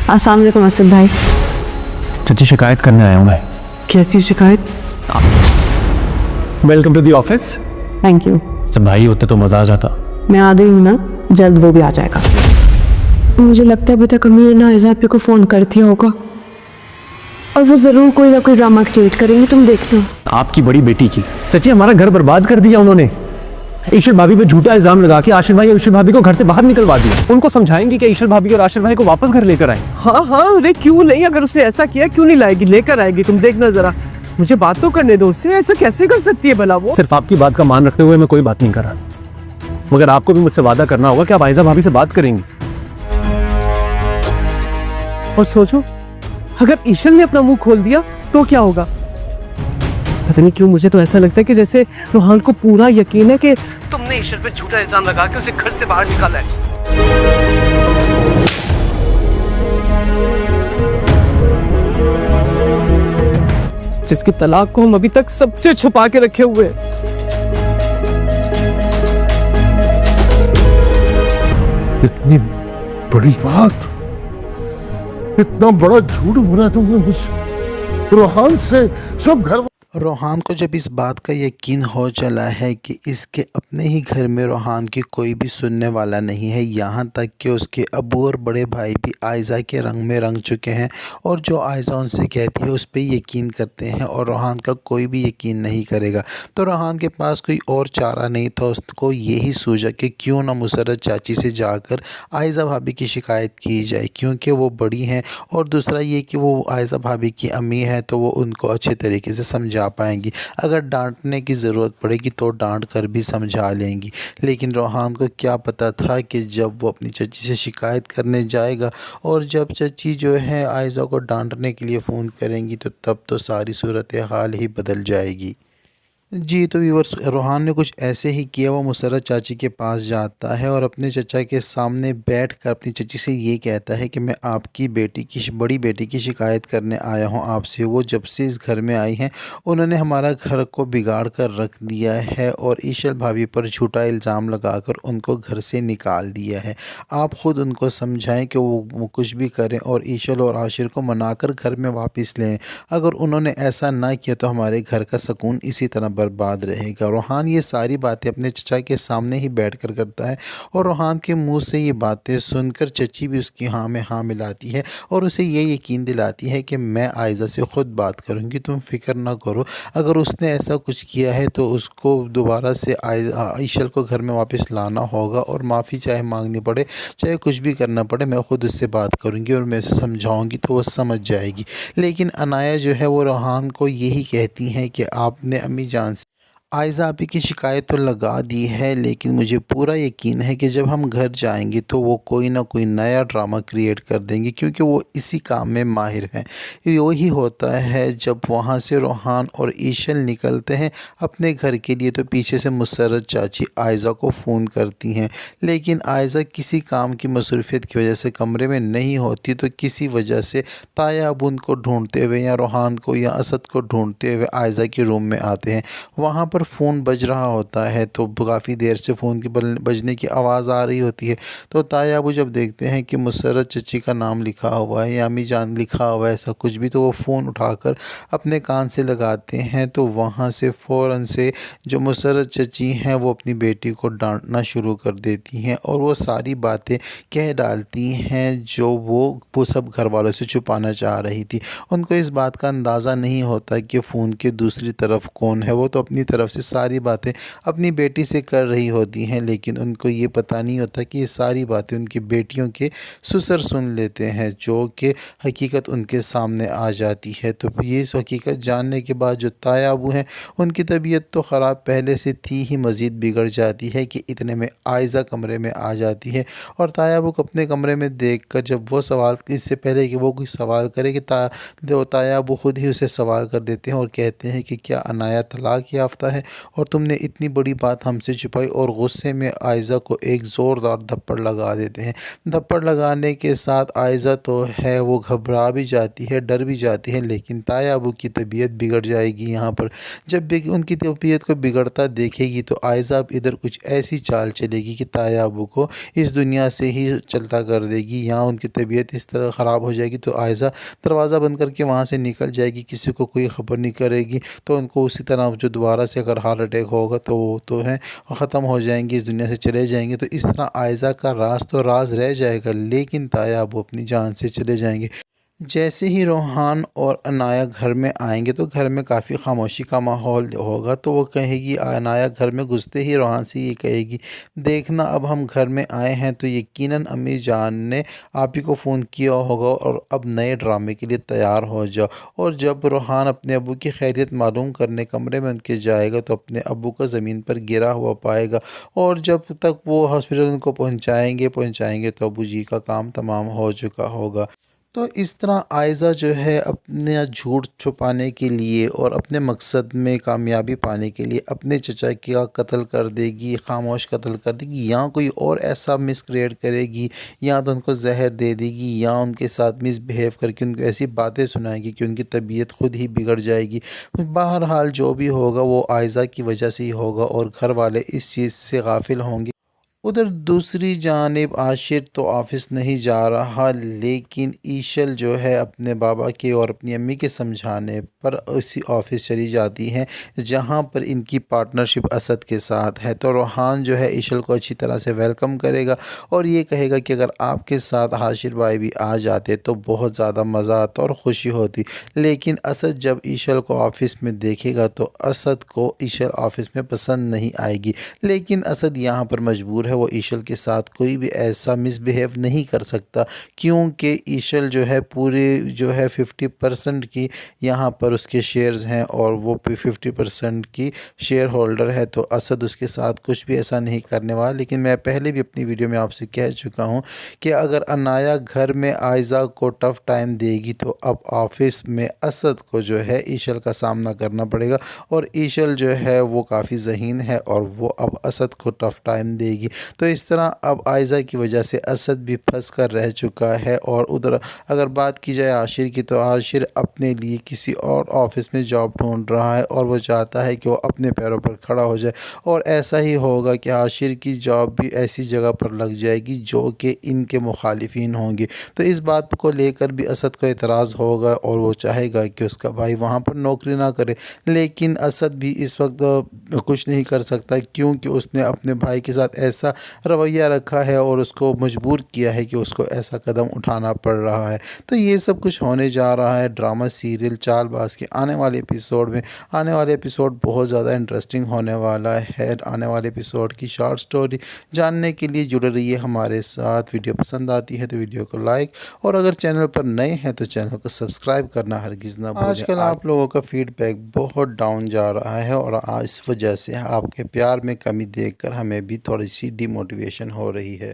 अस्सलाम वालेकुम असद भाई। चाची शिकायत करने आया हूँ मैं। कैसी शिकायत? Welcome to the office. Thank you. सब भाई होते तो मजा आ जाता। मैं आ गई हूँ ना, जल्द वो भी आ जाएगा। मुझे लगता है अभी तक अम्मी ने आयज़ा को फ़ोन कर दिया होगा और वो ज़रूर कोई ना कोई ड्रामा क्रिएट करेंगे, तुम देखना। आपकी बड़ी बेटी की चाची हमारा घर बर्बाद कर दिया उन्होंने। ईशर भाभी पे झूठा इल्जाम लगा के आशिर भाई और ईशर भाभी को घर से बाहर निकलवा दिया। उनको समझाएंगे कि ईशर भाभी और आशिर भाई को वापस घर लेकर आए। हाँ हाँ, अरे क्यों नहीं, अगर उसने ऐसा किया क्यों नहीं लाएगी, लेकर आएगी। तुम देखना जरा, मुझे बात तो करने दो उससे। ऐसा कैसे कर सकती है भला वो? सिर्फ आपकी बात का मान रखते हुए मैं कोई बात नहीं कर रहा, मगर आपको भी मुझसे वादा करना होगा कि आप आयजा भाभी से बात करेंगी। और सोचो, अगर ईशर ने अपना मुंह खोल दिया तो क्या होगा? पता नहीं क्यों मुझे तो ऐसा लगता है कि जैसे रोहान को पूरा यकीन है कि तुमने ईशर पे झूठा इल्जाम लगा के उसे घर से बाहर निकाला है। जिसकी तलाक को हम अभी तक सबसे छुपा के रखे हुए हैं। इतनी बड़ी बात, इतना बड़ा झूठ बोला तुमने उस रोहान से। सब घर रोहान को जब इस बात का यकीन हो चला है कि इसके अपने ही घर में रोहान की कोई भी सुनने वाला नहीं है, यहाँ तक कि उसके अबू और बड़े भाई भी आयज़ा के रंग में रंग चुके हैं और जो आयज़ा उनसे कहती है उस पर यकीन करते हैं और रोहान का कोई भी यकीन नहीं करेगा। तो रोहान के पास कोई और चारा नहीं था, उसको यही सूझा कि क्यों ना मुसर्रत चाची से जाकर आयज़ा भाभी की शिकायत की जाए, क्योंकि वो बड़ी हैं और दूसरा ये कि वो आयज़ा भाभी की अम्मी है तो वो उनको अच्छे तरीके से समझा पाएंगी। अगर डांटने की ज़रूरत पड़ेगी तो डांट कर भी समझा लेंगी। लेकिन रोहान को क्या पता था कि जब वो अपनी चची से शिकायत करने जाएगा और जब चची जो है आयज़ा को डांटने के लिए फ़ोन करेंगी तो तब तो सारी सूरत हाल ही बदल जाएगी। जी तो व्यूअर्स, रोहान ने कुछ ऐसे ही किया। वो मुसर्रत चाची के पास जाता है और अपने चचा के सामने बैठकर अपनी चची से ये कहता है कि मैं आपकी बेटी की, बड़ी बेटी की शिकायत करने आया हूँ आपसे। वो जब से इस घर में आई हैं उन्होंने हमारा घर को बिगाड़ कर रख दिया है और ईशल भाभी पर झूठा इल्ज़ाम लगाकर उनको घर से निकाल दिया है। आप ख़ुद उनको समझाएं कि वो कुछ भी करें और ईशल और आशिर को मनाकर घर में वापस लें। अगर उन्होंने ऐसा ना किया तो हमारे घर का सुकून इसी तरह बर्बाद रहेगा। रोहान ये सारी बातें अपने चचा के सामने ही बैठकर करता है और रोहान के मुंह से ये बातें सुनकर चची भी उसकी हाँ में हाँ मिलाती है और उसे ये यकीन दिलाती है कि मैं आयज़ा से ख़ुद बात करूँगी, तुम फिक्र ना करो। अगर उसने ऐसा कुछ किया है तो उसको दोबारा से ईशल को घर में वापस लाना होगा और माफ़ी चाहे मांगनी पड़े, चाहे कुछ भी करना पड़े, मैं ख़ुद उससे बात करूँगी और मैं उसे समझाऊँगी तो वो समझ जाएगी। लेकिन अनाया जो है वो रोहान को यही कहती हैं कि आपने अम्मी जान आयज़ा आपी की शिकायत तो लगा दी है, लेकिन मुझे पूरा यकीन है कि जब हम घर जाएंगे तो वो कोई ना कोई नया ड्रामा क्रिएट कर देंगे, क्योंकि वो इसी काम में माहिर हैं। यही होता है जब वहाँ से रोहान और ईशल निकलते हैं अपने घर के लिए तो पीछे से मुसर्रत चाची आयज़ा को फ़ोन करती हैं, लेकिन आयज़ा किसी काम की मसरूफियत की वजह से कमरे में नहीं होती। तो किसी वजह से ताया अब उनको ढूँढते हुए या रोहान को या असद को ढूँढते हुए आयज़ा के रूम में आते हैं। वहाँ पर फ़ोन बज रहा होता है तो काफ़ी देर से फ़ोन की बजने की आवाज़ आ रही होती है। तो ताया अबू जब देखते हैं कि मुसर्रत चची का नाम लिखा हुआ है या अम्मी जान लिखा हुआ है ऐसा कुछ भी, तो वो फ़ोन उठाकर अपने कान से लगाते हैं। तो वहाँ से फ़ौरन से जो मुसर्रत चची हैं वो अपनी बेटी को डांटना शुरू कर देती हैं और वो सारी बातें कह डालती हैं जो वो सब घर वालों से छुपाना चाह रही थी। उनको इस बात का अंदाज़ा नहीं होता कि फ़ोन के दूसरी तरफ कौन है। वो तो अपनी तरफ से सारी बातें अपनी बेटी से कर रही होती हैं, लेकिन उनको ये पता नहीं होता कि ये सारी बातें उनकी बेटियों के ससुर सुन लेते हैं, जो कि हकीकत उनके सामने आ जाती है। तो ये हकीकत जानने के बाद जो ताया अबू हैं उनकी तबीयत तो ख़राब पहले से थी ही, मज़ीद बिगड़ जाती है कि इतने में आयज़ा कमरे में आ जाती है और ताया अबू को अपने कमरे में देख कर जब वो सवाल, इससे पहले कि वो कोई सवाल करे कि ताया अबू ख़ुद ही उसे सवाल कर देते हैं और कहते हैं कि क्या अनाया तलाक याफ्ता है। اور تم نے اتنی بڑی بات ہم سے چھپائی۔ اور غصے میں عائزہ کو ایک زوردار دھپڑ لگا دیتے ہیں۔ دھپڑ لگانے کے ساتھ عائزہ تو ہے وہ گھبرا بھی جاتی ہے، ڈر بھی جاتی ہے، لیکن تایا ابو کی طبیعت بگڑ جائے گی یہاں پر۔ جب بھی ان کی طبیعت کو بگڑتا دیکھے گی تو عائزہ اب ادھر کچھ ایسی چال چلے گی کہ تایا ابو کو اس دنیا سے ہی چلتا کر دے گی۔ یہاں ان کی طبیعت اس طرح خراب ہو جائے گی تو عائزہ دروازہ بند کر کے وہاں سے نکل جائے گی، کسی کو کوئی خبر نہیں کرے گی، تو ان کو اسی طرح جو دوبارہ سے اگر ہارٹ اٹیک ہوگا تو وہ تو ہے ختم ہو جائیں گے، اس دنیا سے چلے جائیں گے۔ تو اس طرح عائزہ کا راز تو راز رہ جائے گا، لیکن تایا ابو اپنی جان سے چلے جائیں گے۔ جیسے ہی روحان اور عنایہ گھر میں آئیں گے تو گھر میں کافی خاموشی کا ماحول ہوگا، تو وہ کہے گی، عنایہ گھر میں گھستے ہی روحان سے یہ کہے گی، دیکھنا اب ہم گھر میں آئے ہیں تو یقیناً امی جان نے آپ ہی کو فون کیا ہوگا، اور اب نئے ڈرامے کے لیے تیار ہو جاؤ۔ اور جب روحان اپنے ابو کی خیریت معلوم کرنے کمرے میں ان کے جائے گا تو اپنے ابو کو زمین پر گرا ہوا پائے گا، اور جب تک وہ ہاسپٹل ان کو پہنچائیں گے تو ابو جی کا کام تمام ہو چکا ہوگا۔ تو اس طرح عائزہ جو ہے اپنا جھوٹ چھپانے کے لیے اور اپنے مقصد میں کامیابی پانے کے لیے اپنے چچا کا قتل کر دے گی، خاموش قتل کر دے گی، یا کوئی اور ایسا مس کریٹ کرے گی، یا تو ان کو زہر دے دے گی، یا ان کے ساتھ مس بیہیو کر کے ان کو ایسی باتیں سنائے گی کہ ان کی طبیعت خود ہی بگڑ جائے گی۔ بہرحال جو بھی ہوگا وہ عائزہ کی وجہ سے ہی ہوگا، اور گھر والے اس چیز سے غافل ہوں گے۔ ادھر دوسری جانب عاشر تو آفس نہیں جا رہا، لیکن ایشل جو ہے اپنے بابا کے اور اپنی امی کے سمجھانے پر اسی آفس چلی جاتی ہیں جہاں پر ان کی پارٹنرشپ اسد کے ساتھ ہے۔ تو روحان جو ہے ایشل کو اچھی طرح سے ویلکم کرے گا اور یہ کہے گا کہ اگر آپ کے ساتھ عاشر بھائی بھی آ جاتے تو بہت زیادہ مزہ آتا اور خوشی ہوتی، لیکن اسد جب ایشل کو آفس میں دیکھے گا تو اسد کو ایشل آفس میں پسند نہیں آئے گی، لیکن اسد یہاں پر مجبور ہے، وہ ایشل کے ساتھ کوئی بھی ایسا مس بیہیو نہیں کر سکتا، کیونکہ ایشل جو ہے پورے جو ہے 50% کی یہاں پر اس کے شیئرز ہیں اور وہ 50% کی شیئر ہولڈر ہے، تو اسد اس کے ساتھ کچھ بھی ایسا نہیں کرنے والا۔ لیکن میں پہلے بھی اپنی ویڈیو میں آپ سے کہہ چکا ہوں کہ اگر عنایہ گھر میں عائزہ کو ٹف ٹائم دے گی تو اب آفس میں اسد کو جو ہے ایشل کا سامنا کرنا پڑے گا، اور ایشل جو ہے وہ کافی ذہین ہے اور وہ اب اسد کو ٹف ٹائم دے گی۔ تو اس طرح اب عائزہ کی وجہ سے اسد بھی پھنس کر رہ چکا ہے۔ اور ادھر اگر بات کی جائے عاشر کی تو عاشر اپنے لیے کسی اور آفس میں جاب ڈھونڈ رہا ہے اور وہ چاہتا ہے کہ وہ اپنے پیروں پر کھڑا ہو جائے، اور ایسا ہی ہوگا کہ عاشر کی جاب بھی ایسی جگہ پر لگ جائے گی جو کہ ان کے مخالفین ہوں گے۔ تو اس بات کو لے کر بھی اسد کو اعتراض ہوگا اور وہ چاہے گا کہ اس کا بھائی وہاں پر نوکری نہ کرے، لیکن اسد بھی اس وقت کچھ نہیں کر سکتا کیونکہ اس نے اپنے بھائی کے ساتھ ایسا رویہ رکھا ہے اور اس کو مجبور کیا ہے کہ اس کو ایسا قدم اٹھانا پڑ رہا ہے۔ تو یہ سب کچھ ہونے جا رہا ہے ڈرامہ سیریل چال باز کے آنے والے ایپیسوڈ میں۔ آنے والے ایپیسوڈ بہت زیادہ انٹرسٹنگ ہونے والا ہے۔ آنے والے ایپیسوڈ کی شارٹ سٹوری جاننے کے لیے جڑے رہیے ہمارے ساتھ۔ ویڈیو پسند آتی ہے تو ویڈیو کو لائک، اور اگر چینل پر نئے ہیں تو چینل کو سبسکرائب کرنا ہرگز نہ بھولیں۔ آج کل آپ لوگوں کا فیڈ بیک بہت ڈاؤن جا رہا ہے، اور اس وجہ سے آپ کے پیار میں کمی دیکھ کر ہمیں بھی تھوڑی سی ڈی موٹیویشن ہو رہی ہے۔